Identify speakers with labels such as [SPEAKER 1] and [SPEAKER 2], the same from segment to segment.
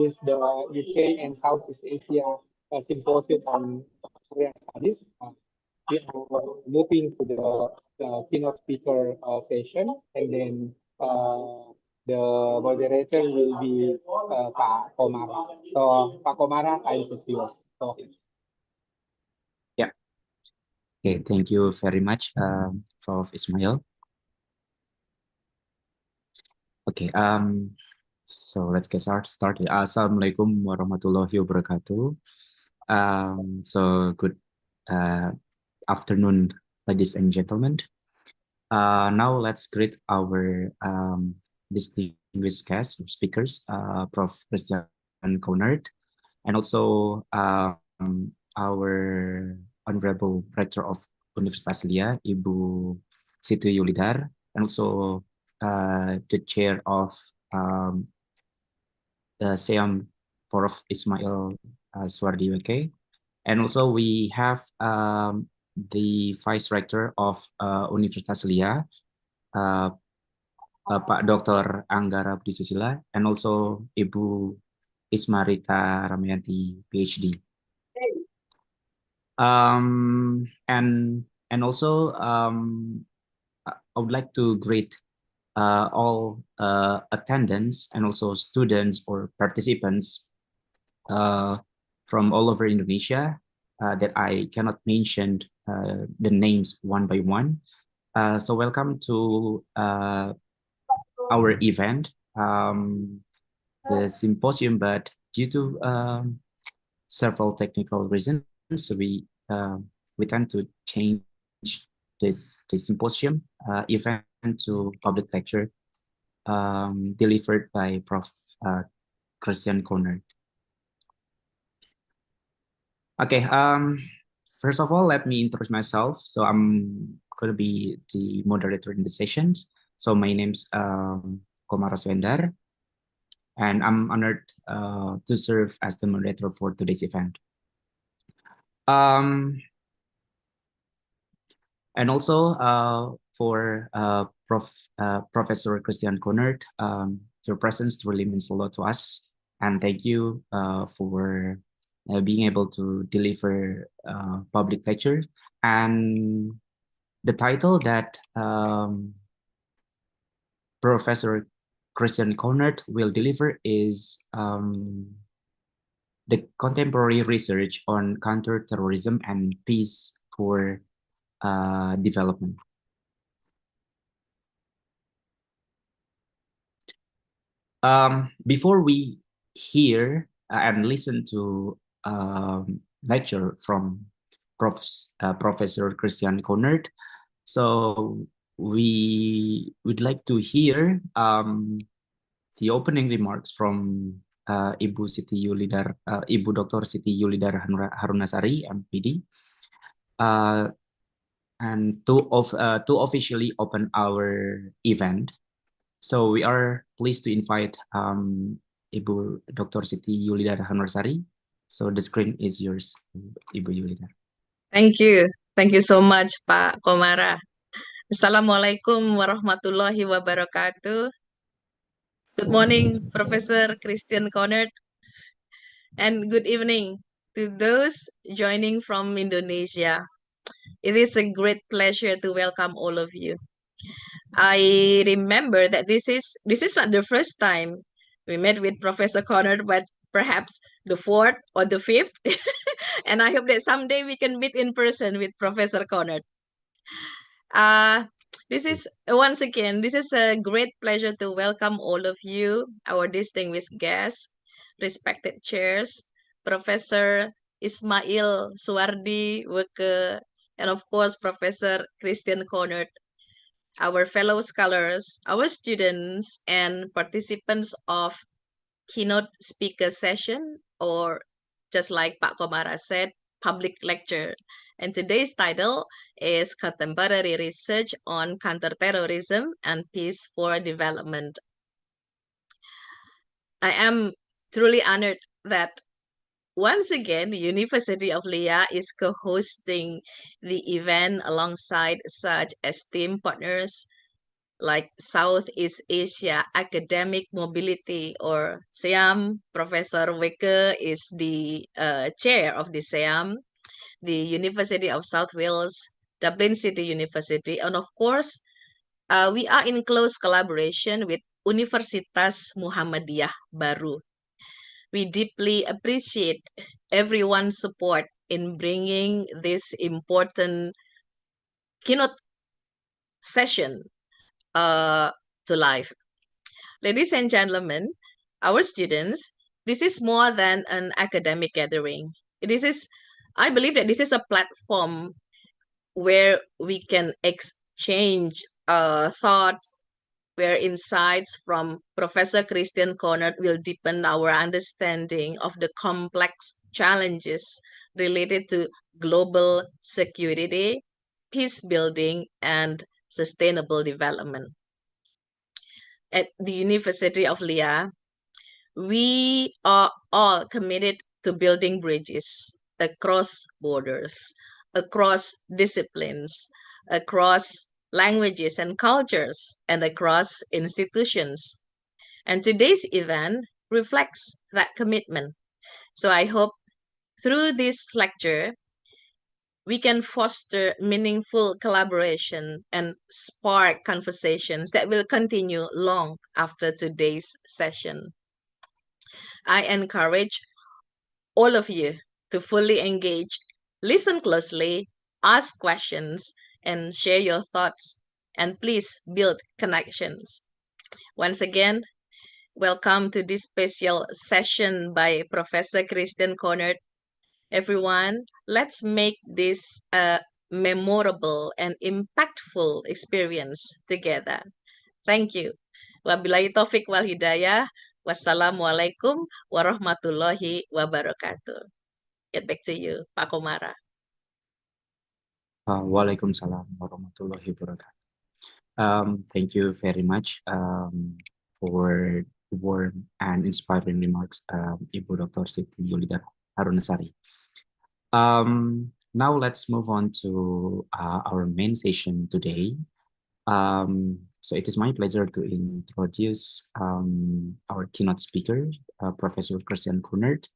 [SPEAKER 1] is the UK and Southeast Asia Symposium on Korean Studies. We are moving to the keynote speaker session, and then the moderator will be Pak Komara. So, Pak Komara, time is yours. So,
[SPEAKER 2] Yeah. Okay. Thank you very much, Prof. Ismail. Okay. So let's get started. Assalamualaikum warahmatullahi wabarakatuh. So good afternoon, ladies and gentlemen. Now let's greet our distinguished guests, speakers, Prof. Christian Konert, and also our Honorable Rector of Universitas Lia, Ibu Situ Yulidar, and also the Chair of SEAM, Prof. Ismail Suardi WK. And also we have the Vice Rector of Universitas Lia, Pak Dr. Anggara Budi Susila, and also Ibu Ismarita Ramayanti, PhD. And also I would like to greet all attendants and also students or participants from all over Indonesia that I cannot mention the names one by one. So welcome to our event, the symposium, but due to several technical reasons, we tend to change this symposium event to public lecture delivered by Prof. Christian Konert. Okay, first of all, let me introduce myself. So I'm going to be the moderator in the sessions. So my name's Komara Swendar, and I'm honored to serve as the moderator for today's event. And also for Professor Christian Konert, your presence really means a lot to us. And thank you for being able to deliver public lecture. And the title that Professor Christian Konert will deliver is the contemporary research on counterterrorism and peace for development. Before we hear and listen to lecture from Professor Christian Konert, so we would like to hear the opening remarks from Ibu Siti Yulidar, Ibu Dr. Siti Yulidar Harunasari, MPD, and to officially open our event. So we are pleased to invite Ibu Dr. Siti Yulidar Harunasari. So the screen is yours, Ibu Yulidar.
[SPEAKER 3] Thank you. Thank you so much, Pak Komara. Assalamualaikum warahmatullahi wabarakatuh. Good morning, Professor Christian Konert, and good evening to those joining from Indonesia. It is a great pleasure to welcome all of you. I remember that this is not the first time we met with Professor Konert, but perhaps the fourth or the fifth. And I hope that someday we can meet in person with Professor Konert. This is once again, this is a great pleasure to welcome all of you, our distinguished guests, respected chairs, Professor Ismail Suardi Weke, and of course, Professor Christian Konert, our fellow scholars, our students, and participants of keynote speaker session, or just like Pak Komara said, public lecture. And today's title is Contemporary Research on Counterterrorism and Peace for Development. I am truly honored that once again, University of Lia is co-hosting the event alongside such esteemed partners like Southeast Asia Academic Mobility, or SEAM. Professor Weke is the chair of the SEAM, the University of South Wales, Dublin City University, and of course, we are in close collaboration with Universitas Muhammadiyah Baru. We deeply appreciate everyone's support in bringing this important keynote session to life. Ladies and gentlemen, our students, this is more than an academic gathering. I believe that this is a platform where we can exchange thoughts, where insights from Professor Christian Conard will deepen our understanding of the complex challenges related to global security, peace building, and sustainable development. At the University of Lea, we are all committed to building bridges across borders, across disciplines, across languages and cultures, and across institutions. And today's event reflects that commitment. So I hope through this lecture, we can foster meaningful collaboration and spark conversations that will continue long after today's session. I encourage all of you to fully engage, listen closely, ask questions, and share your thoughts. And please build connections. Once again, welcome to this special session by Professor Christian Conard. Everyone, let's make this a memorable and impactful experience together. Thank you. Wabillahi taufik wal hidayah. Wassalamualaikum warahmatullahi wabarakatuh. Get back to you, Pak Komara.
[SPEAKER 2] Waalaikumsalam warahmatullahi wabarakatuh. Thank you very much for warm and inspiring remarks, Ibu Dr. Siti Yulida Harunasari. Now let's move on to our main session today. So it is my pleasure to introduce our keynote speaker, Professor Christian Conard.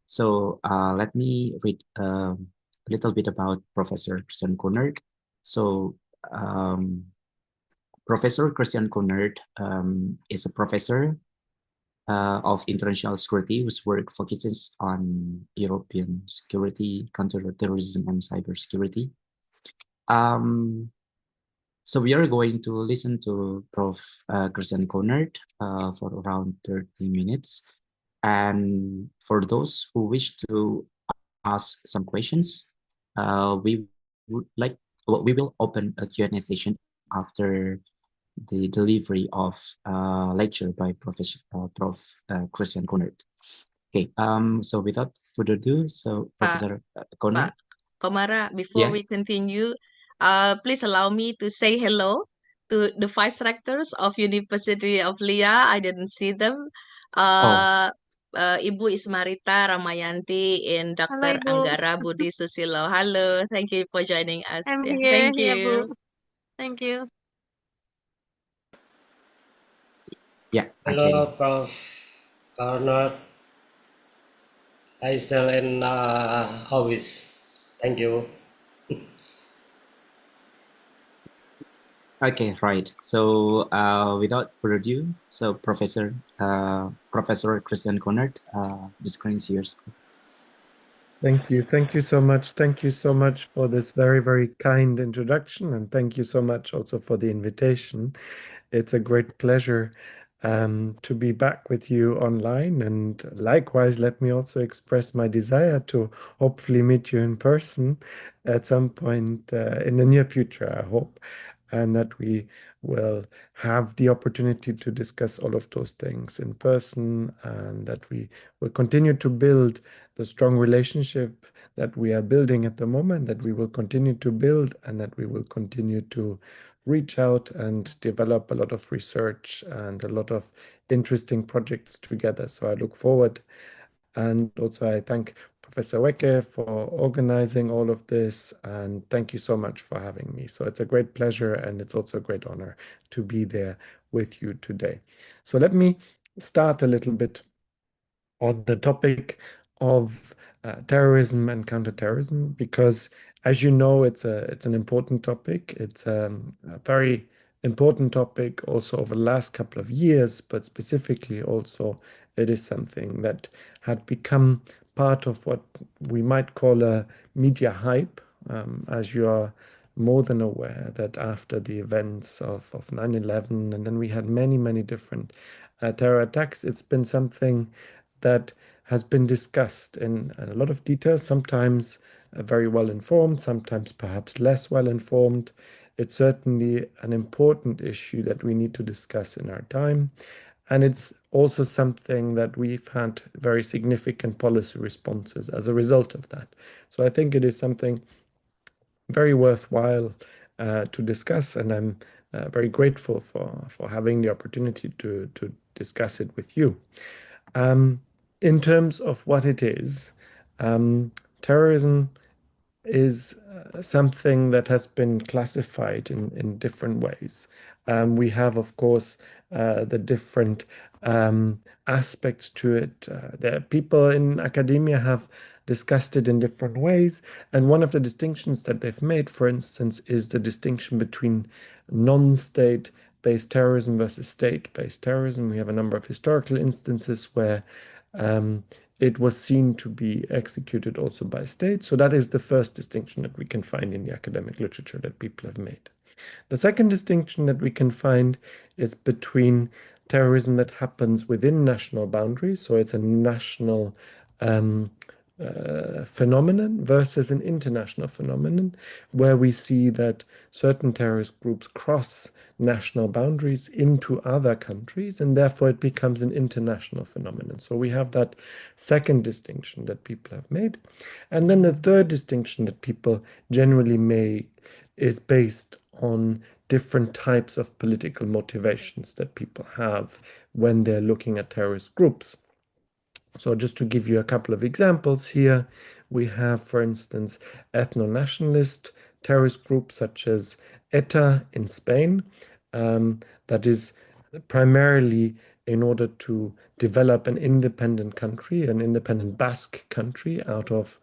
[SPEAKER 2] So let me read a little bit about Professor Christian Conard. So Professor Christian Conard is a professor of international security whose work focuses on European security, counterterrorism, and cybersecurity. So we are going to listen to Prof. Christian Conard for around 30 minutes. And for those who wish to ask some questions, we will open a Q&A session after the delivery of lecture by Prof. Christian Conard. Okay. So without further ado, so Professor Conard.
[SPEAKER 3] Komara, before we continue, please allow me to say hello to the vice rectors of University of Lea. I didn't see them. Ibu Ismarita Ramayanti and Dr. Anggara Budi Susilo. Hello, thank you for joining us.
[SPEAKER 4] I'm
[SPEAKER 3] Yeah,
[SPEAKER 4] here.
[SPEAKER 3] thank you.
[SPEAKER 4] Yeah, Bu. Thank you.
[SPEAKER 2] Yeah.
[SPEAKER 5] Hello,
[SPEAKER 2] Okay.
[SPEAKER 5] Prof. Conard. I sell in office. Thank you.
[SPEAKER 2] Okay, right. So without further ado, so Professor Christian Conard, the screen is yours.
[SPEAKER 6] Thank you. Thank you so much. Thank you so much for this very, very kind introduction. And thank you so much also for the invitation. It's a great pleasure to be back with you online. And likewise, let me also express my desire to hopefully meet you in person at some point in the near future, I hope. And that we will have the opportunity to discuss all of those things in person, and that we will continue to build the strong relationship that we are building at the moment, that we will continue to build, and that we will continue to reach out and develop a lot of research and a lot of interesting projects together. So I look forward. And also I thank Professor Wecke for organizing all of this, and thank you so much for having me. So it's a great pleasure, and it's also a great honor to be there with you today. So let me start a little bit on the topic of terrorism and counterterrorism, because as you know, it's an important topic. It's a very important topic also over the last couple of years, but specifically also it is something that had become part of what we might call a media hype, as you are more than aware that after the events of 9/11, and then we had many, many different terror attacks, it's been something that has been discussed in a lot of detail, sometimes very well informed, sometimes perhaps less well informed. It's certainly an important issue that we need to discuss in our time. And it's also something that we've had very significant policy responses as a result of that. So I think it is something very worthwhile to discuss, and I'm very grateful for having the opportunity to discuss it with you. In terms of what it is, terrorism is something that has been classified in different ways. We have, of course, the different aspects to it. People in academia have discussed it in different ways. And one of the distinctions that they've made, for instance, is the distinction between non-state based terrorism versus state-based terrorism. We have a number of historical instances where it was seen to be executed also by states. So that is the first distinction that we can find in the academic literature that people have made. The second distinction that we can find is between terrorism that happens within national boundaries, so it's a national phenomenon, versus an international phenomenon, where we see that certain terrorist groups cross national boundaries into other countries, and therefore it becomes an international phenomenon. So we have that second distinction that people have made. And then the third distinction that people generally make is based on different types of political motivations that people have when they're looking at terrorist groups. So just to give you a couple of examples here, we have, for instance, ethno-nationalist terrorist groups such as ETA in Spain, that is primarily in order to develop an independent country, an independent Basque country out of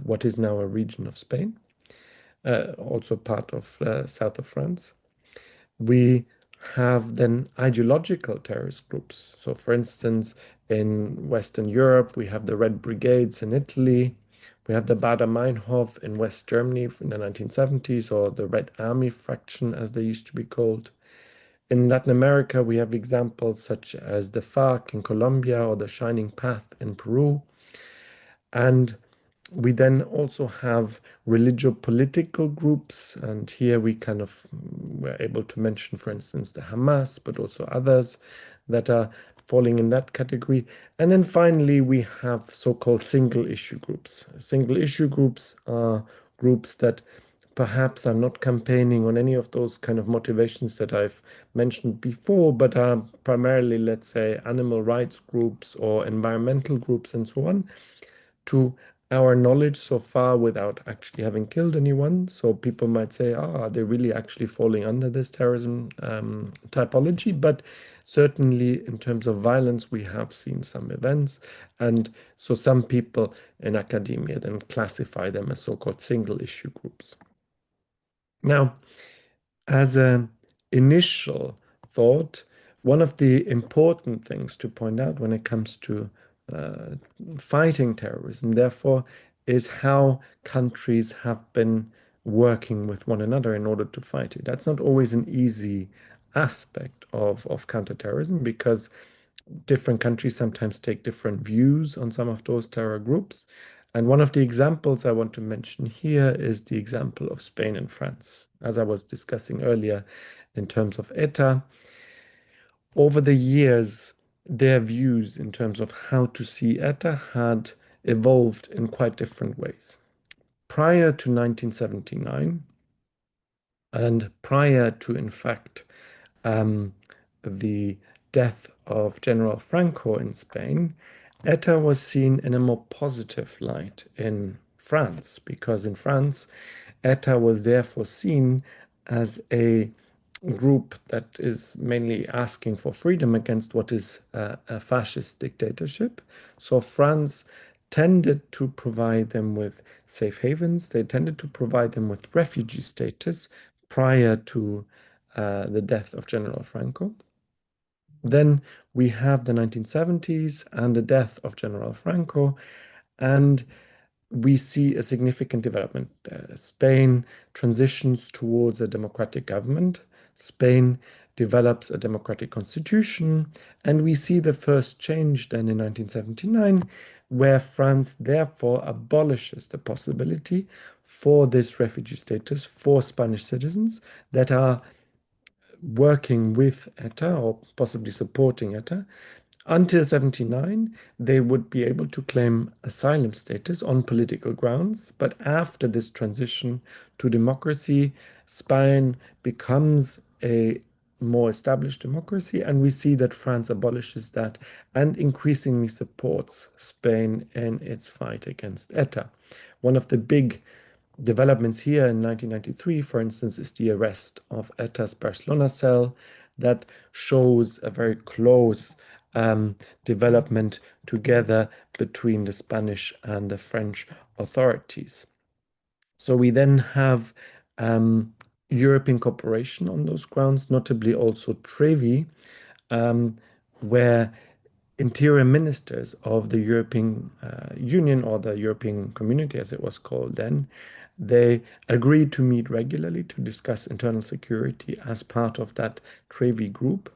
[SPEAKER 6] what is now a region of Spain, also part of south of France. We have then ideological terrorist groups. So, for instance, in Western Europe, we have the Red Brigades in Italy. We have the Baader-Meinhof in West Germany in the 1970s, or the Red Army faction, as they used to be called. In Latin America, we have examples such as the FARC in Colombia or the Shining Path in Peru. And we then also have religio-political groups, and here we kind of were able to mention, for instance, the Hamas, but also others that are falling in that category. And then finally, we have so-called single-issue groups. Single-issue groups are groups that perhaps are not campaigning on any of those kind of motivations that I've mentioned before, but are primarily, let's say, animal rights groups or environmental groups and so on, to our knowledge so far, without actually having killed anyone. So people might say, are they really actually falling under this terrorism typology? But certainly in terms of violence, we have seen some events. And so some people in academia then classify them as so-called single issue groups. Now, as an initial thought, one of the important things to point out when it comes to fighting terrorism, therefore, is how countries have been working with one another in order to fight it. That's not always an easy aspect of counterterrorism, because different countries sometimes take different views on some of those terror groups. And one of the examples I want to mention here is the example of Spain and France. As I was discussing earlier, in terms of ETA, over the years, their views in terms of how to see ETA had evolved in quite different ways. Prior to 1979, and prior to, in fact, the death of General Franco in Spain, ETA was seen in a more positive light in France, because in France, ETA was therefore seen as a group that is mainly asking for freedom against what is a fascist dictatorship. So France tended to provide them with safe havens. They tended to provide them with refugee status prior to the death of General Franco. Then we have the 1970s and the death of General Franco, and we see a significant development. Spain transitions towards a democratic government. Spain develops a democratic constitution, and we see the first change then in 1979, where France therefore abolishes the possibility for this refugee status for Spanish citizens that are working with ETA or possibly supporting ETA. Until 79, they would be able to claim asylum status on political grounds. But after this transition to democracy, Spain becomes a more established democracy, and we see that France abolishes that and increasingly supports Spain in its fight against ETA. One of the big developments here in 1993, for instance, is the arrest of ETA's Barcelona cell that shows a very close development together between the Spanish and the French authorities. So we then have European cooperation on those grounds, notably also Trevi, where interior ministers of the European Union, or the European Community as it was called then, they agreed to meet regularly to discuss internal security as part of that Trevi group.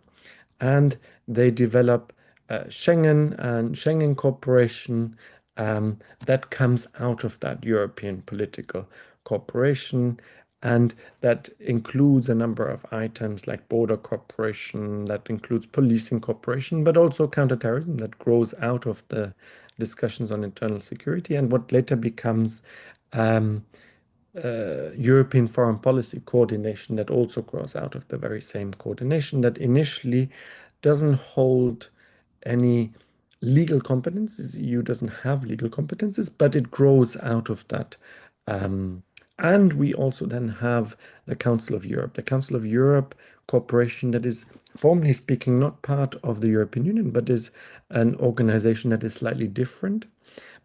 [SPEAKER 6] And they develop Schengen and Schengen cooperation that comes out of that European political cooperation. And that includes a number of items like border cooperation, that includes policing cooperation, but also counterterrorism that grows out of the discussions on internal security, and what later becomes European foreign policy coordination that also grows out of the very same coordination that initially doesn't hold any legal competences. The EU doesn't have legal competences, but it grows out of that. And we also then have the Council of Europe. The Council of Europe cooperation that is, formally speaking, not part of the European Union, but is an organization that is slightly different.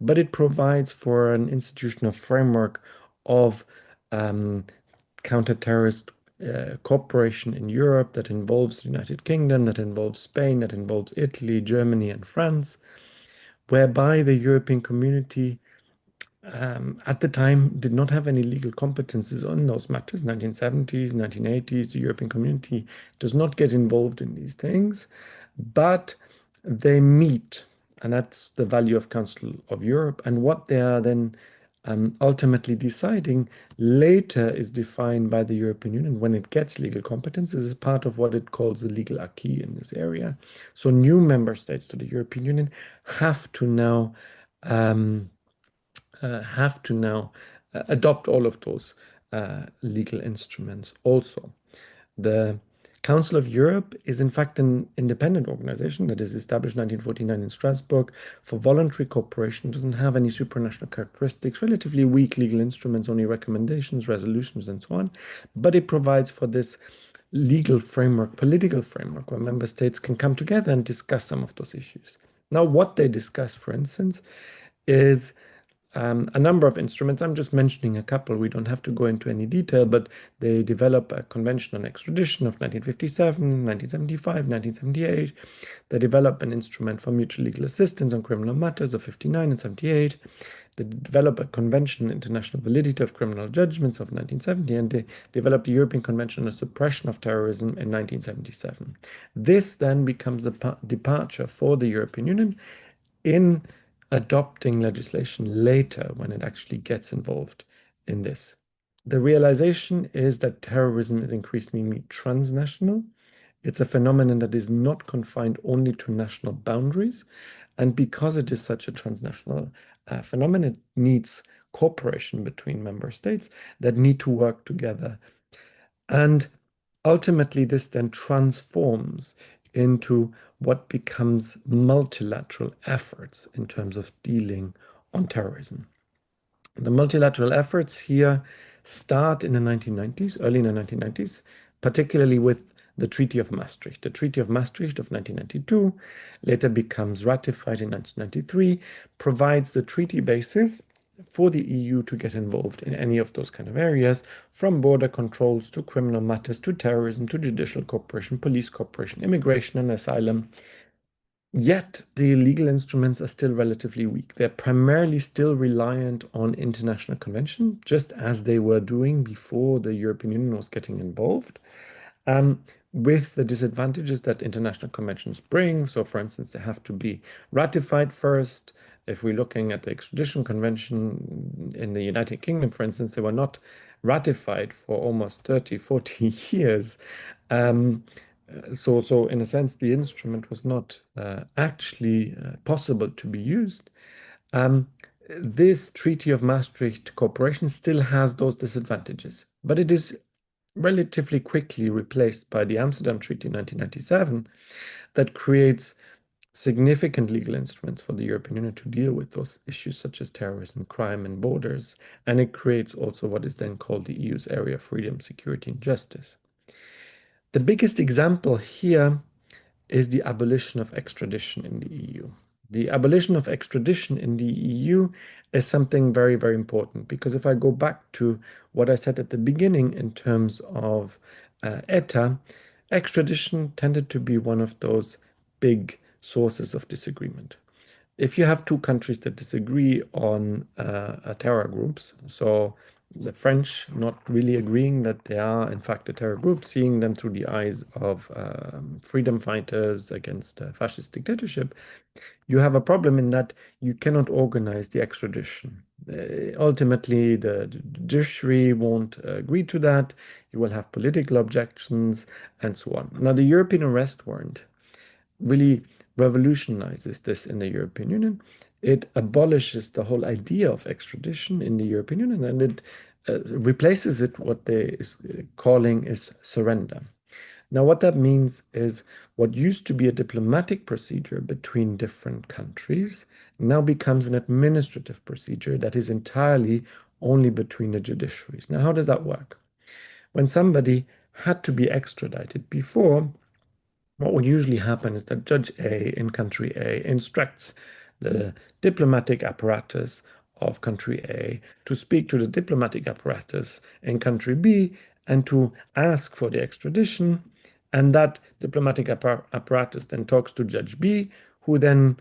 [SPEAKER 6] But it provides for an institutional framework of counter-terrorist cooperation in Europe that involves the United Kingdom, that involves Spain, that involves Italy, Germany, and France, whereby the European Community at the time did not have any legal competences on those matters. 1970s, 1980s, the European Community does not get involved in these things, but they meet, and that's the value of Council of Europe. And what they are then ultimately deciding later is defined by the European Union when it gets legal competences as part of what it calls the legal acquis in this area. So new member states to the European Union have to now adopt all of those legal instruments also. The Council of Europe is in fact an independent organization that is established in 1949 in Strasbourg for voluntary cooperation, doesn't have any supranational characteristics, relatively weak legal instruments, only recommendations, resolutions, and so on. But it provides for this legal framework, political framework, where member states can come together and discuss some of those issues. Now, what they discuss, for instance, is a number of instruments. I'm just mentioning a couple. We don't have to go into any detail, but they develop a convention on extradition of 1957, 1975, 1978. They develop an instrument for mutual legal assistance on criminal matters of 59 and 78. They develop a convention on international validity of criminal judgments of 1970, and they developed the European Convention on the Suppression of Terrorism in 1977. This then becomes a departure for the European Union in adopting legislation later when it actually gets involved in this. The realization is that terrorism is increasingly transnational. It's a phenomenon that is not confined only to national boundaries. And because it is such a transnational phenomenon, it needs cooperation between member states that need to work together. And ultimately, this then transforms into what becomes multilateral efforts in terms of dealing on terrorism. The multilateral efforts here start in the 1990s, early in the 1990s, particularly with the Treaty of Maastricht. The Treaty of Maastricht of 1992 later becomes ratified in 1993, provides the treaty basis for the EU to get involved in any of those kind of areas, from border controls to criminal matters to terrorism to judicial cooperation, police cooperation, immigration and asylum. Yet the legal instruments are still relatively weak. They're primarily still reliant on international convention, just as they were doing before the European Union was getting involved, with the disadvantages that international conventions bring. So, for instance, they have to be ratified first. If we're looking at the extradition convention in the United Kingdom, for instance, they were not ratified for almost 30, 40 years. So in a sense, the instrument was not actually possible to be used. This Treaty of Maastricht cooperation still has those disadvantages, but it is relatively quickly replaced by the Amsterdam Treaty in 1997 that creates significant legal instruments for the European Union to deal with those issues such as terrorism, crime, and borders. And it creates also what is then called the EU's area of freedom, security, and justice. The biggest example here is the abolition of extradition in the EU. The abolition of extradition in the EU is something very, very important, because if I go back to what I said at the beginning in terms of ETA, extradition tended to be one of those big sources of disagreement. If you have two countries that disagree on terror groups, so the French not really agreeing that they are in fact a terror group, seeing them through the eyes of freedom fighters against fascist dictatorship, you have a problem in that you cannot organize the extradition. Ultimately, the judiciary won't agree to that. You will have political objections and so on. Now, the European arrest warrant really revolutionizes this in the European Union. It abolishes the whole idea of extradition in the European Union, and it replaces it what they is calling is surrender. Now, what that means is what used to be a diplomatic procedure between different countries now becomes an administrative procedure that is entirely only between the judiciaries. Now, how does that work? When somebody had to be extradited before, what would usually happen is that Judge A in country A instructs the diplomatic apparatus of country A to speak to the diplomatic apparatus in country B and to ask for the extradition. And that diplomatic apparatus then talks to Judge B, who then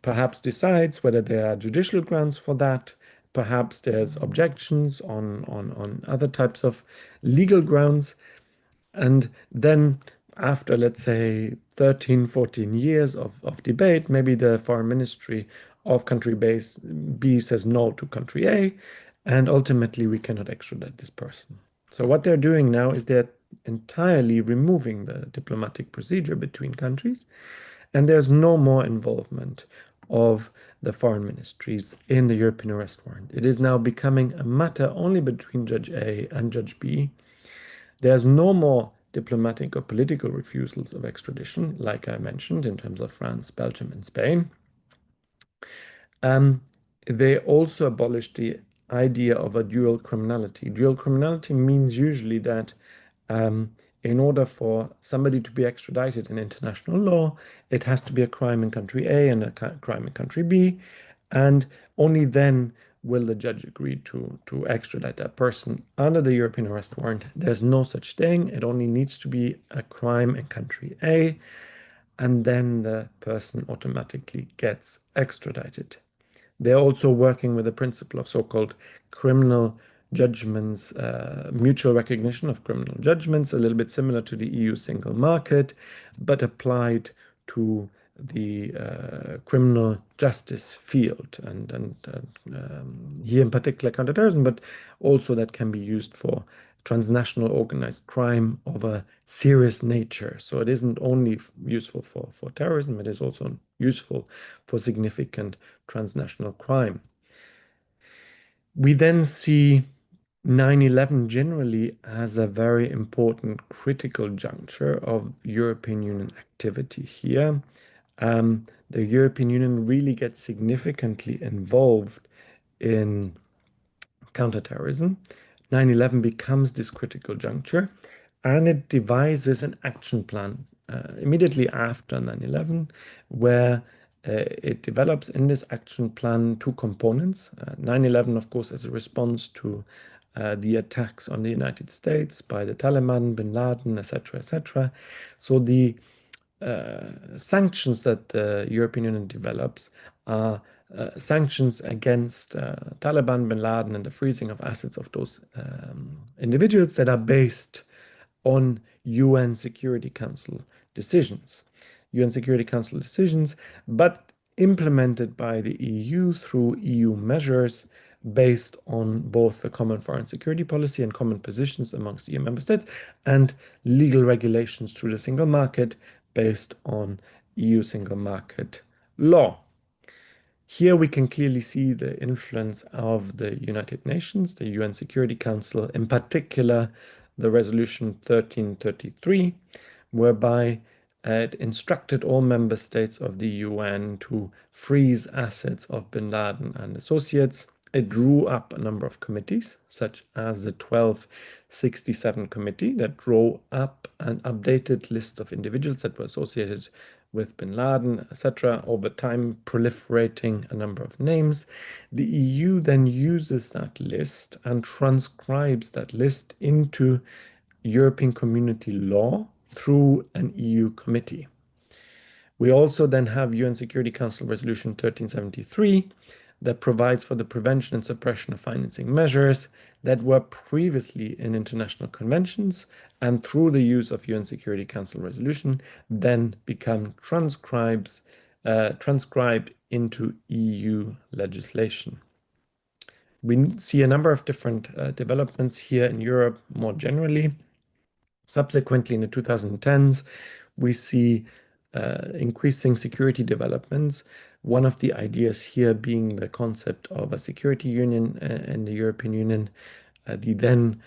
[SPEAKER 6] perhaps decides whether there are judicial grounds for that. Perhaps there's objections on other types of legal grounds. And then after, let's say, 13, 14 years of debate, maybe the foreign ministry of country B says no to country A, and ultimately we cannot extradite this person. So what they're doing now is they're entirely removing the diplomatic procedure between countries, and there's no more involvement of the foreign ministries in the European arrest warrant. It is now becoming a matter only between Judge A and Judge B. There's no more diplomatic or political refusals of extradition, like I mentioned, in terms of France, Belgium, and Spain. They also abolished the idea of a dual criminality. Dual criminality means usually that in order for somebody to be extradited in international law, it has to be a crime in country A and a crime in country B, and only then will the judge agree to extradite that person. Under the European arrest warrant, there's no such thing. It only needs to be a crime in country A, and then the person automatically gets extradited. They're also working with the principle of so-called criminal judgments, mutual recognition of criminal judgments, a little bit similar to the EU single market, but applied to the criminal justice field, and here in particular counterterrorism, but also that can be used for transnational organized crime of a serious nature. So it isn't only useful for terrorism, it is also useful for significant transnational crime. We then see 9/11 generally as a very important critical juncture of European Union activity here. The European Union really gets significantly involved in counterterrorism. 9/11 becomes this critical juncture, and it devises an action plan immediately after 9/11, where it develops in this action plan two components. 9/11, of course, as a response to the attacks on the United States by the Taliban, bin Laden, etc., etc. So the sanctions that the European Union develops are sanctions against Taliban, bin Laden, and the freezing of assets of those individuals that are based on UN Security Council decisions. UN Security Council decisions, but implemented by the EU through EU measures based on both the common foreign security policy and common positions amongst EU member states, and legal regulations through the single market based on EU single market law. Here we can clearly see the influence of the United Nations, the UN Security Council, in particular the resolution 1333, whereby it instructed all member states of the UN to freeze assets of bin Laden and associates. It drew up a number of committees, such as the 1267 committee that drew up an updated list of individuals that were associated with bin Laden, etc., over time proliferating a number of names. The EU then uses that list and transcribes that list into European Community law through an EU committee. We also then have UN Security Council Resolution 1373 that provides for the prevention and suppression of financing measures that were previously in international conventions, and through the use of UN Security Council resolution then become transcribed into EU legislation. We see a number of different developments here in Europe more generally. Subsequently, in the 2010s, we see increasing security developments. One of the ideas here being the concept of a security union in the European Union. The then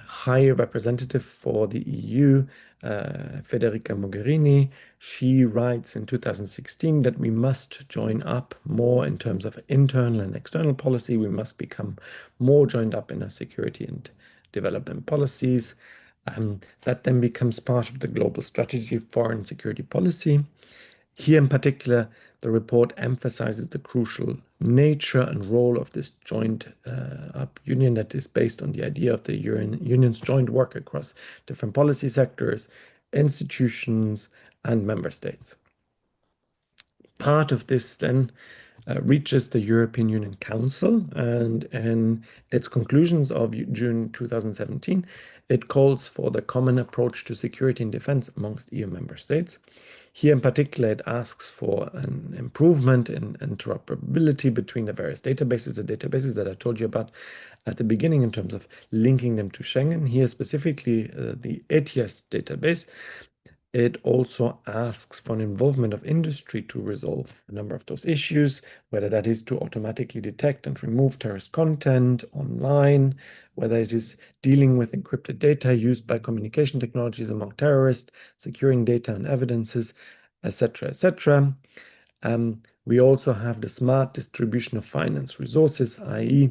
[SPEAKER 6] High Representative for the EU, Federica Mogherini, she writes in 2016 that we must join up more in terms of internal and external policy. We must become more joined up in our security and development policies. That then becomes part of the global strategy of foreign security policy. Here in particular, the report emphasizes the crucial nature and role of this joint up union that is based on the idea of the union's joint work across different policy sectors, institutions, and member states. Part of this then reaches the European Union Council, and in its conclusions of June 2017, it calls for the common approach to security and defense amongst EU member states. Here in particular, it asks for an improvement in interoperability between the various databases, the databases that I told you about at the beginning in terms of linking them to Schengen. Here specifically, the ETIAS database. It also asks for an involvement of industry to resolve a number of those issues, whether that is to automatically detect and remove terrorist content online, whether it is dealing with encrypted data used by communication technologies among terrorists, securing data and evidences, etc., etc. We also have the smart distribution of finance resources, i.e.,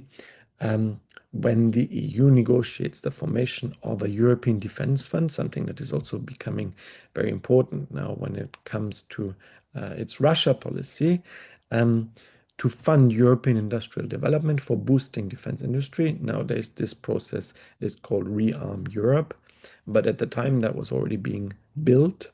[SPEAKER 6] when the EU negotiates the formation of a European Defence Fund, something that is also becoming very important now when it comes to its Russia policy, to fund European industrial development for boosting defense industry. Nowadays, this process is called Rearm Europe, but at the time that was already being built.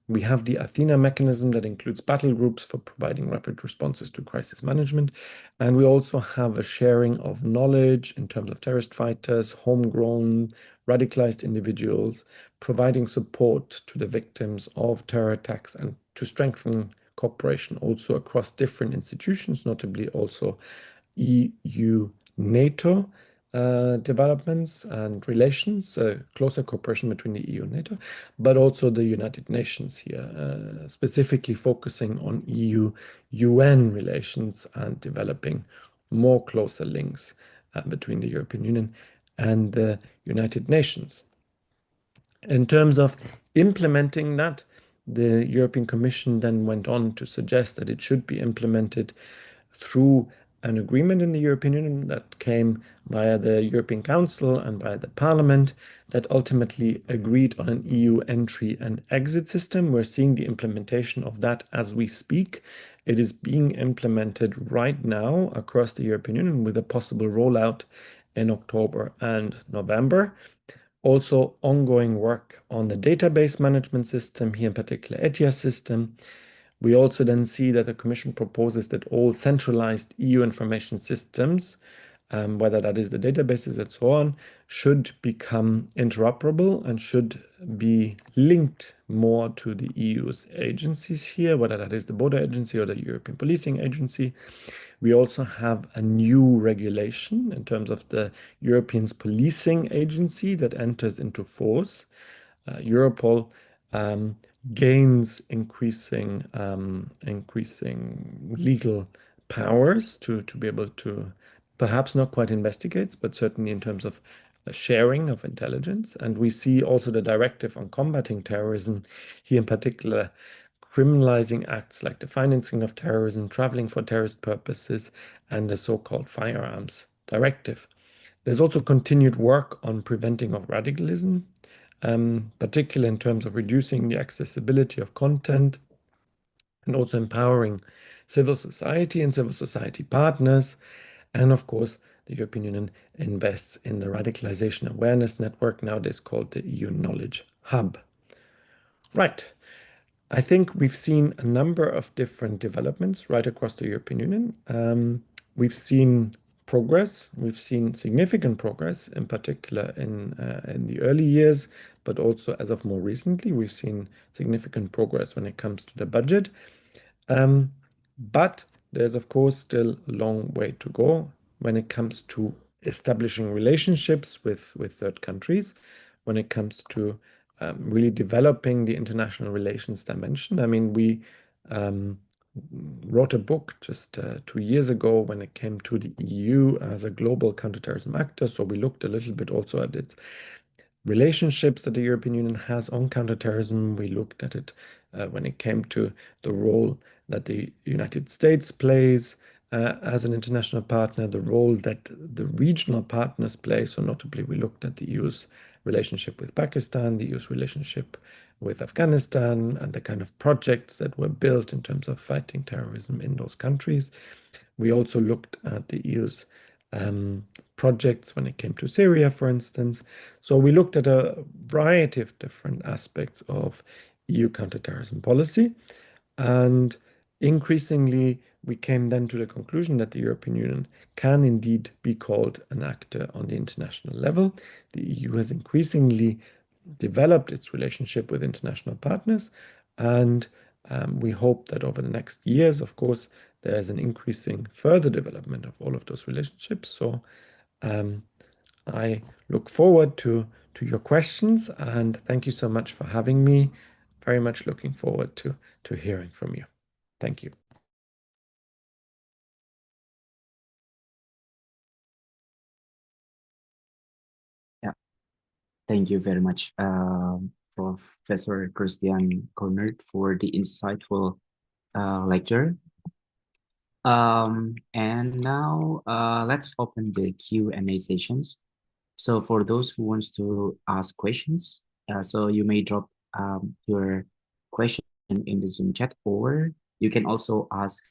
[SPEAKER 6] We have the Athena mechanism that includes battle groups for providing rapid responses to crisis management. And we also have a sharing of knowledge in terms of terrorist fighters, homegrown, radicalized individuals, providing support to the victims of terror attacks and to strengthen cooperation also across different institutions, notably also EU, NATO developments and relations, closer cooperation between the EU and NATO, but also the United Nations here, specifically focusing on EU-UN relations and developing more closer links between the European Union and the United Nations. In terms of implementing that, the European Commission then went on to suggest that it should be implemented through an agreement in the European Union that came via the European Council and by the Parliament that ultimately agreed on an EU entry and exit system. We're seeing the implementation of that as we speak. It is being implemented right now across the European Union with a possible rollout in October and November. Also ongoing work on the database management system, here in particular ETIAS system. We also then see that the Commission proposes that all centralized EU information systems, whether that is the databases and so on, should become interoperable and should be linked more to the EU's agencies here, whether that is the Border Agency or the European Policing Agency. We also have a new regulation in terms of the European Policing Agency that enters into force. Europol gains increasing legal powers to be able to perhaps not quite investigate, but certainly in terms of sharing of intelligence. And we see also the directive on combating terrorism, here in particular, criminalizing acts like the financing of terrorism, traveling for terrorist purposes, and the so-called firearms directive. There's also continued work on preventing of radicalism, particularly in terms of reducing the accessibility of content and also empowering civil society and civil society partners. And of course, the European Union invests in the Radicalization Awareness Network, nowadays called the EU Knowledge Hub. Right. I think we've seen a number of different developments right across the European Union. We've seen progress. We've seen significant progress, in particular in the early years, but also as of more recently, we've seen significant progress when it comes to the budget. But there's, of course, still a long way to go when it comes to establishing relationships with third countries, when it comes to really developing the international relations dimension. I mean, we wrote a book just 2 years ago when it came to the EU as a global counterterrorism actor. So we looked a little bit also at its relationships that the European Union has on counterterrorism. We looked at it when it came to the role that the United States plays as an international partner, the role that the regional partners play. So notably, we looked at the EU's relationship with Pakistan, the EU's relationship with Afghanistan, and the kind of projects that were built in terms of fighting terrorism in those countries. We also looked at the EU's projects when it came to Syria, for instance. So we looked at a variety of different aspects of EU counterterrorism policy. And increasingly, we came then to the conclusion that the European Union can indeed be called an actor on the international level. The EU has increasingly developed its relationship with international partners, and we hope that over the next years, of course, there is an increasing further development of all of those relationships. So I look forward to your questions, and thank you so much for having me. Very much looking forward to hearing from you. Thank you.
[SPEAKER 2] Yeah, thank you very much, Professor Christian Konert, for the insightful lecture. And now let's open the Q&A sessions. So for those who wants to ask questions, so you may drop your question in the Zoom chat, or you can also ask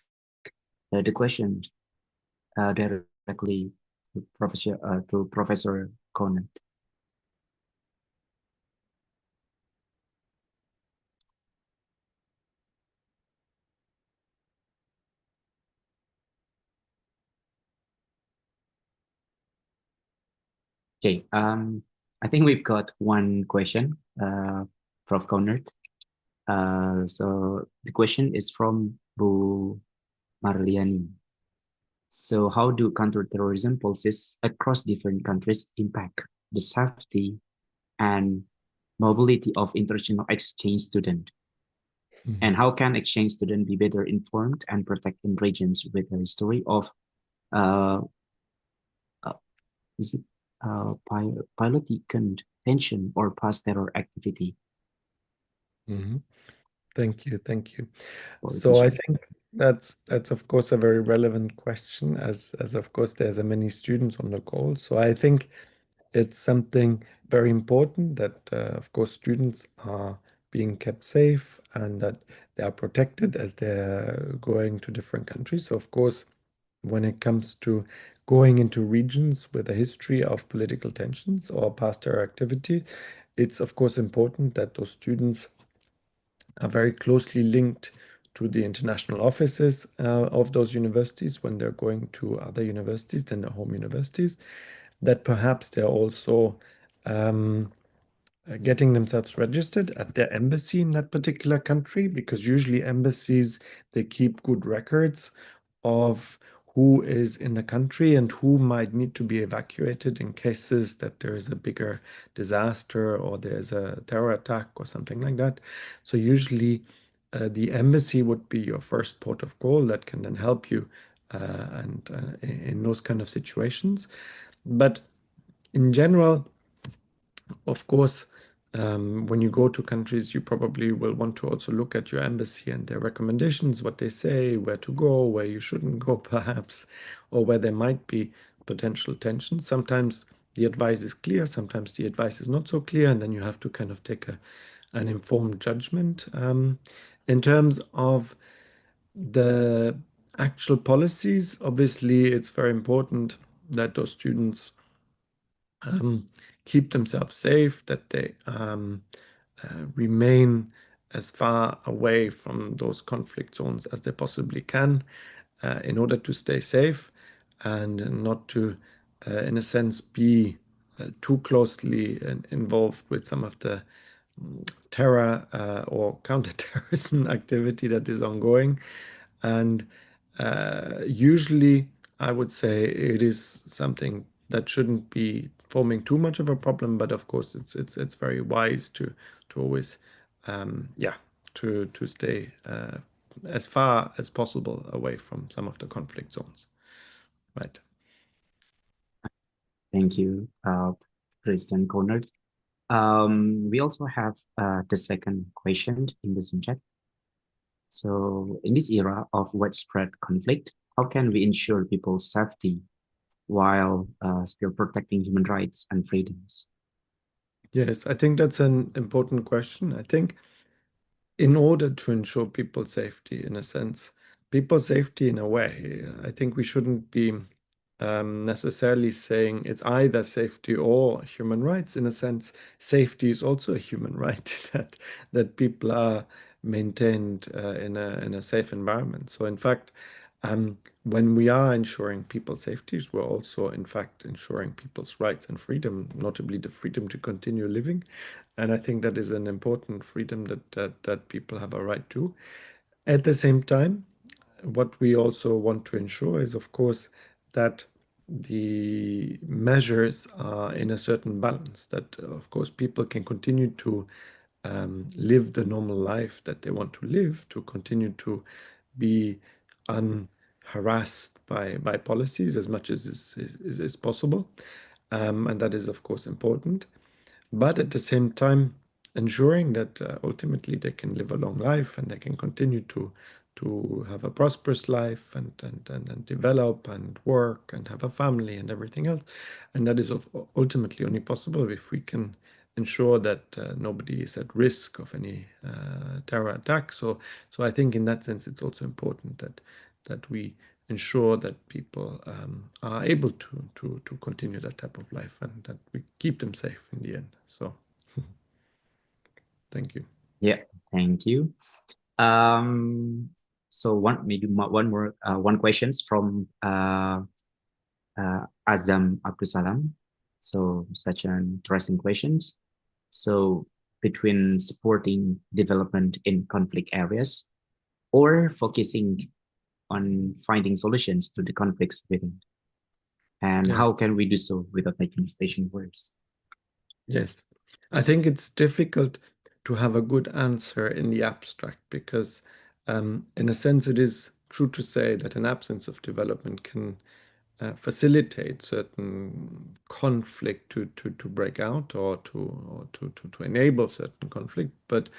[SPEAKER 2] the question directly to Professor Konert. Okay, I think we've got one question, Prof. Konert. So the question is from Bu Marliani. So how do counterterrorism policies across different countries impact the safety and mobility of international exchange students? And how can exchange students be better informed and protect in regions with a history of uh, uh, is it political tension or past terror activity?
[SPEAKER 6] Mhm. Thank you, thank you.
[SPEAKER 2] for
[SPEAKER 6] So I
[SPEAKER 2] this?
[SPEAKER 6] think that's of course a very relevant question, as of course there's a many students on the call. So I think it's something very important that of course students are being kept safe and that they are protected as they're going to different countries. So of course, when it comes to going into regions with a history of political tensions or past terror activity, it's of course important that those students are very closely linked to the international offices of those universities when they're going to other universities than their home universities, that perhaps they're also getting themselves registered at their embassy in that particular country, because usually embassies, they keep good records of who is in the country and who might need to be evacuated in cases that there is a bigger disaster or there's a terror attack or something like that. So usually the embassy would be your first port of call that can then help you in those kind of situations. But in general, of course, when you go to countries, you probably will want to also look at your embassy and their recommendations, what they say, where to go, where you shouldn't go, perhaps, or where there might be potential tensions. Sometimes the advice is clear, sometimes the advice is not so clear, and then you have to kind of take an informed judgment. In terms of the actual policies, obviously, it's very important that those students keep themselves safe, that they remain as far away from those conflict zones as they possibly can in order to stay safe and not to, in a sense, be too closely involved with some of the terror or counterterrorism activity that is ongoing. And usually, I would say it is something that shouldn't be forming too much of a problem. But of course, it's very wise to always, yeah, to stay as far as possible away from some of the conflict zones. Right.
[SPEAKER 2] Thank you, Christian Conrad. We also have the second question in the Zoom chat. So, in this era of widespread conflict, how can we ensure people's safety while still protecting human rights and freedoms?
[SPEAKER 6] Yes, I think that's an important question. I think in order to ensure people's safety, in a sense, people's safety in a way, I think we shouldn't be necessarily saying it's either safety or human rights. In a sense, safety is also a human right that people are maintained in a safe environment. So in fact, when we are ensuring people's safeties, we're also in fact ensuring people's rights and freedom, notably the freedom to continue living. And I think that is an important freedom that people have a right to. At the same time, what we also want to ensure is, of course, that the measures are in a certain balance, that, of course, people can continue to live the normal life that they want to live, to continue to be unharassed by policies as much as is possible. And that is, of course, important. But at the same time, ensuring that ultimately they can live a long life and they can continue to have a prosperous life and develop and work and have a family and everything else. And that is ultimately only possible if we can ensure that nobody is at risk of any terror attack. So I think in that sense, it's also important that we ensure that people are able to continue that type of life and that we keep them safe in the end. So thank you.
[SPEAKER 2] Yeah, thank you. So one more one questions from Azam Abdusalam. So such an interesting questions. So between supporting development in conflict areas or focusing on finding solutions to the conflicts within, and
[SPEAKER 6] Yes.
[SPEAKER 2] how can we do so without making station words?
[SPEAKER 6] Yes. I think it's difficult to have a good answer in the abstract because, in a sense, it is true to say that an absence of development can facilitate certain conflict to break out or to enable certain conflict. But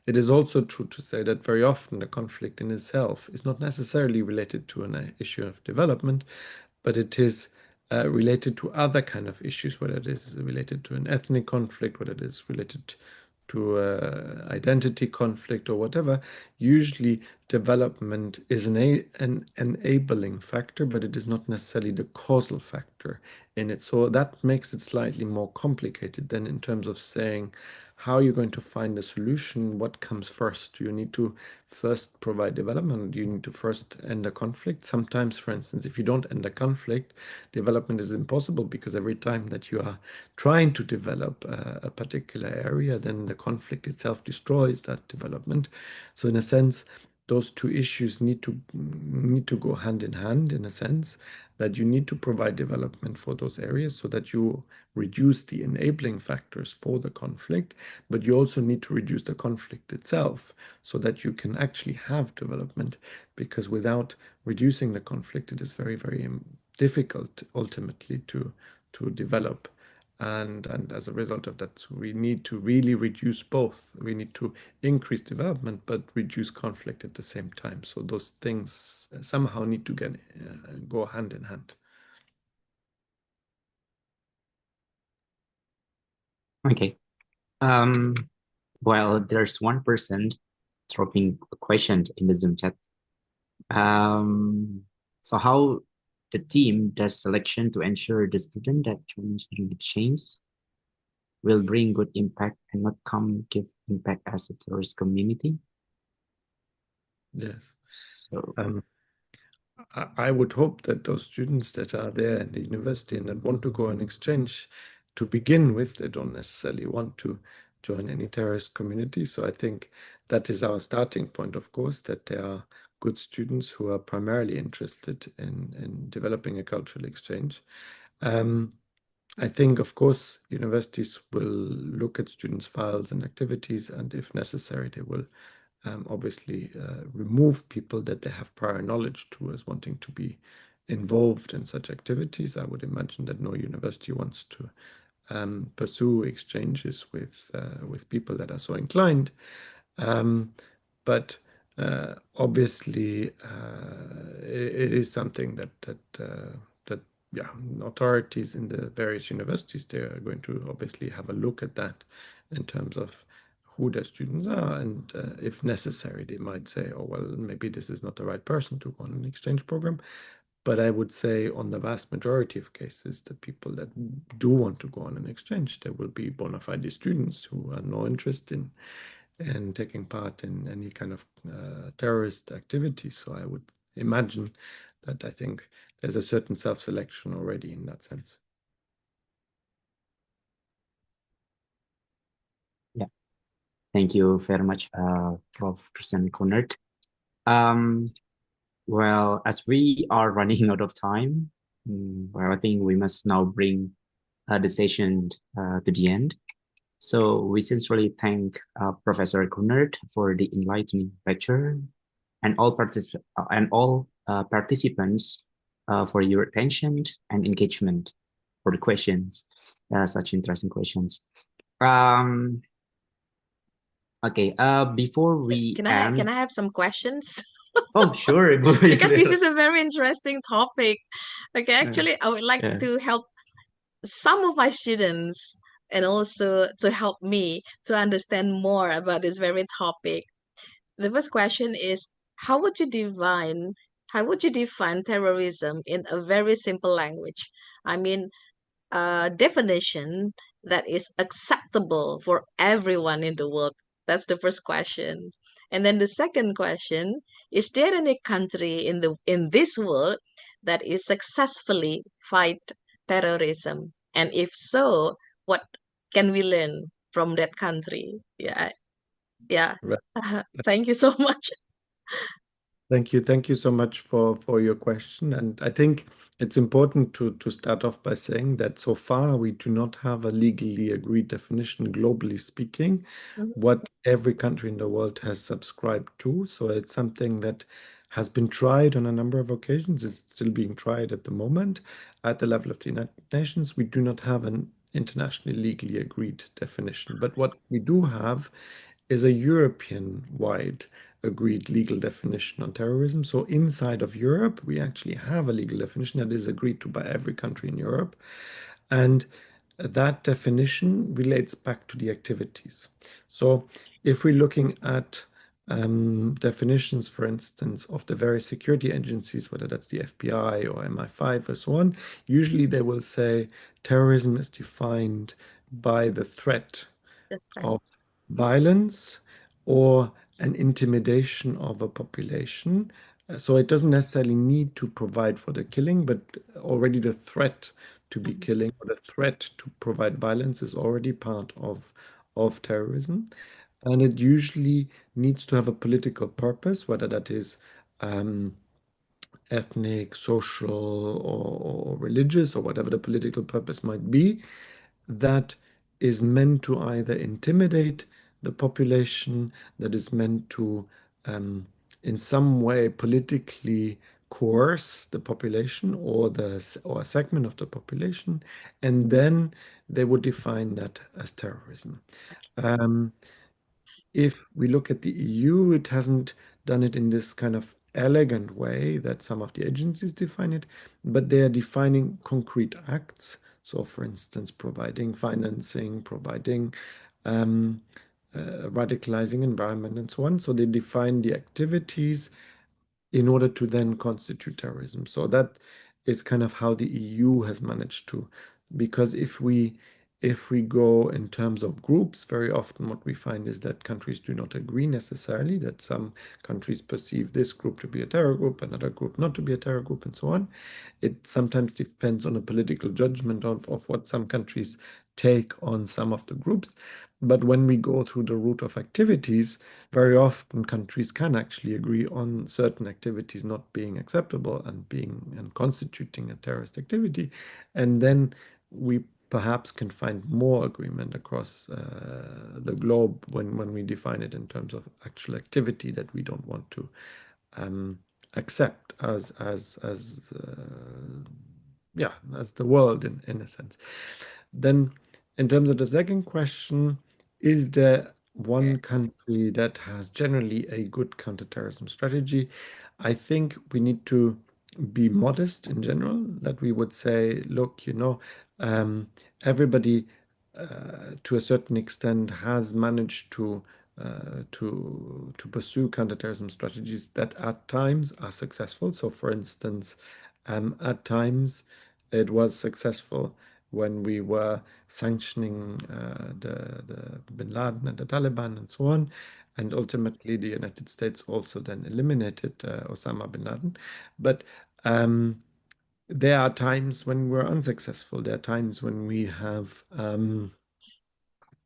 [SPEAKER 6] it is also true to say that very often the conflict in itself is not necessarily related to an issue of development, but it is related to other kind of issues, whether it is related to an ethnic conflict, whether it is related to identity conflict or whatever. Usually development is an enabling factor, but it is not necessarily the causal factor in it. So that makes it slightly more complicated than in terms of saying how you're going to find a solution. What comes first? You need to first provide development. You need to first end a conflict. Sometimes, for instance, if you don't end a conflict, development is impossible, because every time that you are trying to develop a particular area, then the conflict itself destroys that development. So in a sense, those two issues need to go hand in hand, in a sense that you need to provide development for those areas so that you reduce the enabling factors for the conflict, but you also need to reduce the conflict itself so that you can actually have development, because without reducing the conflict, it is very, very difficult ultimately to develop. And as a result of that, we need to really reduce both. We need to increase development, but reduce conflict at the same time. So those things somehow need to go hand in hand.
[SPEAKER 2] Okay. Well, there's one person dropping a question in the Zoom chat. So how the team does selection to ensure the student that joins the exchange will bring good impact and not come give impact as a tourist community?
[SPEAKER 6] Yes.
[SPEAKER 2] So
[SPEAKER 6] I would hope that those students that are there in the university and that want to go on exchange, to begin with, they don't necessarily want to join any terrorist community. So I think that is our starting point, of course, that there are good students who are primarily interested in developing a cultural exchange. I think, of course, universities will look at students' files and activities, and if necessary, they will obviously remove people that they have prior knowledge to as wanting to be involved in such activities. I would imagine that no university wants to pursue exchanges with people that are so inclined. But obviously, it is something that authorities in the various universities, they are going to obviously have a look at that in terms of who their students are, and if necessary, they might say, oh, well, maybe this is not the right person to go on an exchange program. But I would say on the vast majority of cases, the people that do want to go on an exchange, there will be bona fide students who are no interest in taking part in any kind of terrorist activity. So I would imagine that I think there's a certain self-selection already in that sense.
[SPEAKER 2] yeah, thank you very much, Prof. Christian Konert. Well, as we are running out of time, well, I think we must now bring the session to the end. So we sincerely thank Professor Konert for the enlightening lecture, and all participants for your attention and engagement for the questions. Such interesting questions. Okay. Before we
[SPEAKER 3] Can
[SPEAKER 2] end,
[SPEAKER 3] I have some questions?
[SPEAKER 2] oh sure,
[SPEAKER 3] Because this is a very interesting topic. Okay, actually, I would like
[SPEAKER 2] yeah.
[SPEAKER 3] to help some of my students and also to help me to understand more about this very topic. The first question is, how would you define terrorism in a very simple language? I mean, a definition that is acceptable for everyone in the world. That's the first question. And then the second question, is there any country in this world that is successfully fight terrorism? And if so, what can we learn from that country? Yeah.
[SPEAKER 6] Right.
[SPEAKER 3] Thank you so much.
[SPEAKER 6] Thank you. Thank you so much for your question. And I think it's important to start off by saying that so far we do not have a legally agreed definition, globally speaking,
[SPEAKER 3] Mhm.
[SPEAKER 6] what every country in the world has subscribed to. So it's something that has been tried on a number of occasions. It's still being tried at the moment at the level of the United Nations. We do not have an internationally legally agreed definition, but what we do have is a European-wide agreed legal definition on terrorism. So inside of Europe, we actually have a legal definition that is agreed to by every country in Europe. And that definition relates back to the activities. So if we're looking at definitions, for instance, of the various security agencies, whether that's the FBI or MI5 or so on, usually they will say terrorism is defined by the threat
[SPEAKER 3] That's right.
[SPEAKER 6] of violence or an intimidation of a population. So it doesn't necessarily need to provide for the killing, but already the threat to be killing or the threat to provide violence is already part of terrorism. And it usually needs to have a political purpose, whether that is ethnic, social, or religious, or whatever the political purpose might be, that is meant to either intimidate the population, that is meant to, in some way, politically coerce the population or a segment of the population, and then they would define that as terrorism. If we look at the EU, it hasn't done it in this kind of elegant way that some of the agencies define it, but they are defining concrete acts. So, for instance, providing financing, providing radicalizing environment, and so on. So they define the activities in order to then constitute terrorism. So that is kind of how the EU has managed to, because if we go in terms of groups, very often what we find is that countries do not agree necessarily, that some countries perceive this group to be a terror group, another group not to be a terror group, and so on. It sometimes depends on a political judgment of what some countries take on some of the groups. But when we go through the route of activities, very often countries can actually agree on certain activities not being acceptable and constituting a terrorist activity. And then we perhaps can find more agreement across the globe when we define it in terms of actual activity that we don't want to accept as the world in a sense. Then in terms of the second question, is there one country that has generally a good counterterrorism strategy? I think we need to be modest in general, that we would say, look, everybody to a certain extent has managed to pursue counterterrorism strategies that at times are successful. So, for instance, at times it was successful when we were sanctioning the Bin Laden and the Taliban and so on. And ultimately, the United States also then eliminated Osama bin Laden. But there are times when we're unsuccessful. There are times when we have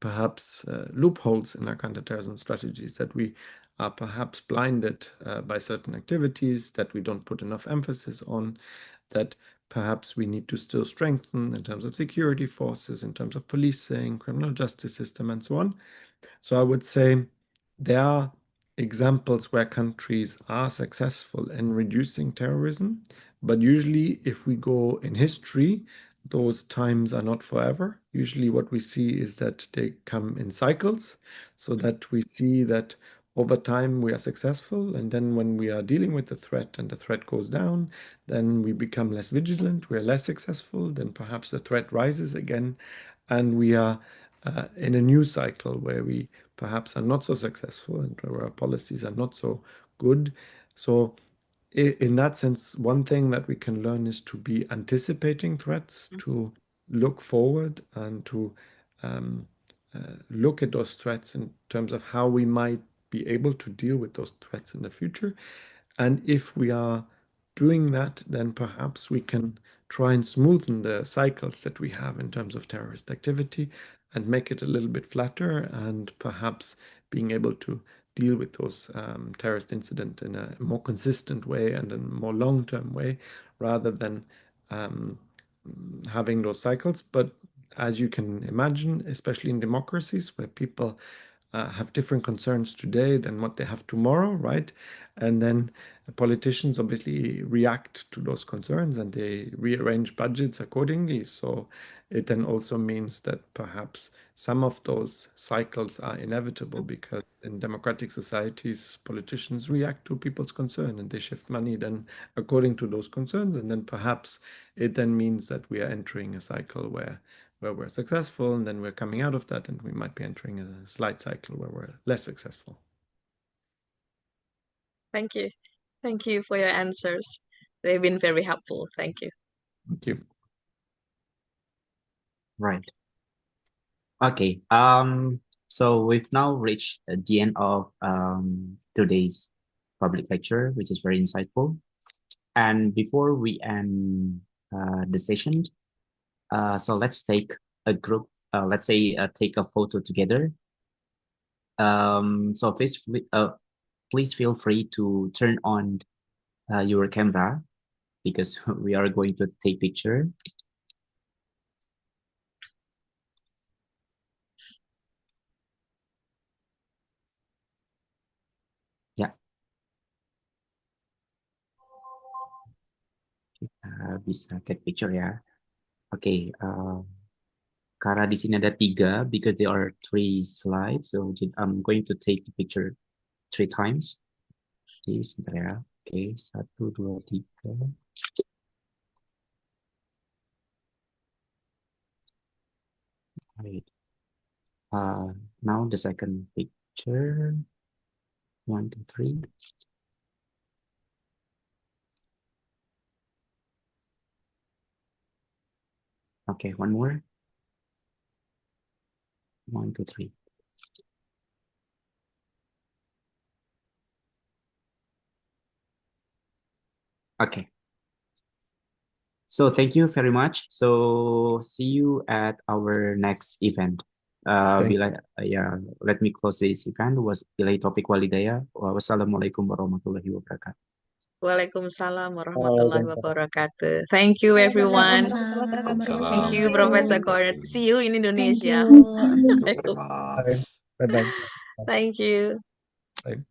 [SPEAKER 6] perhaps loopholes in our counterterrorism strategies, that we are perhaps blinded by certain activities, that we don't put enough emphasis on, that perhaps we need to still strengthen in terms of security forces, in terms of policing, criminal justice system, and so on. So I would say there are examples where countries are successful in reducing terrorism, but usually if we go in history, those times are not forever. Usually what we see is that they come in cycles, so that we see that over time we are successful, and then when we are dealing with the threat and the threat goes down, then we become less vigilant, we're less successful, then perhaps the threat rises again, and we are in a new cycle where we perhaps are not so successful and where our policies are not so good. So in that sense, one thing that we can learn is to be anticipating threats, to look forward and to look at those threats in terms of how we might be able to deal with those threats in the future. And if we are doing that, then perhaps we can try and smoothen the cycles that we have in terms of terrorist activity and make it a little bit flatter, and perhaps being able to deal with those terrorist incidents in a more consistent way and in a more long-term way, rather than having those cycles. But as you can imagine, especially in democracies where people have different concerns today than what they have tomorrow, right? And then politicians obviously react to those concerns and they rearrange budgets accordingly. So it then also means that perhaps some of those cycles are inevitable because in democratic societies, politicians react to people's concern and they shift money then according to those concerns. And then perhaps it then means that we are entering a cycle where we're successful, and then we're coming out of that, and we might be entering a slight cycle where we're less successful.
[SPEAKER 3] Thank you. Thank you for your answers. They've been very helpful. Thank you.
[SPEAKER 6] Thank you.
[SPEAKER 2] Right. Okay. So we've now reached the end of today's public lecture, which is very insightful. And before we end the session, so let's take a group, let's say take a photo together. So please feel free to turn on your camera because we are going to take picture. Ya, kita bisa take picture ya. Oke, karena di sini ada 3 because there are 3 slides, so I'm going to take the picture 3 times. Oke, sebentar ya. Oke, 1, 2, 3. Right. Now the second picture. 1, 2, 3. Okay, one more. 1, 2, 3. Okay. So thank you very much. So see you at our next event. Let me close this event. Bila topik walidaya. Wassalamualaikum warahmatullahi wabarakatuh.
[SPEAKER 3] Waalaikumsalam warahmatullahi wabarakatuh. Thank you, everyone. Thank you, Professor Cornet. See you in Indonesia.
[SPEAKER 6] Bye. Bye-bye.
[SPEAKER 3] Thank you.
[SPEAKER 6] Bye.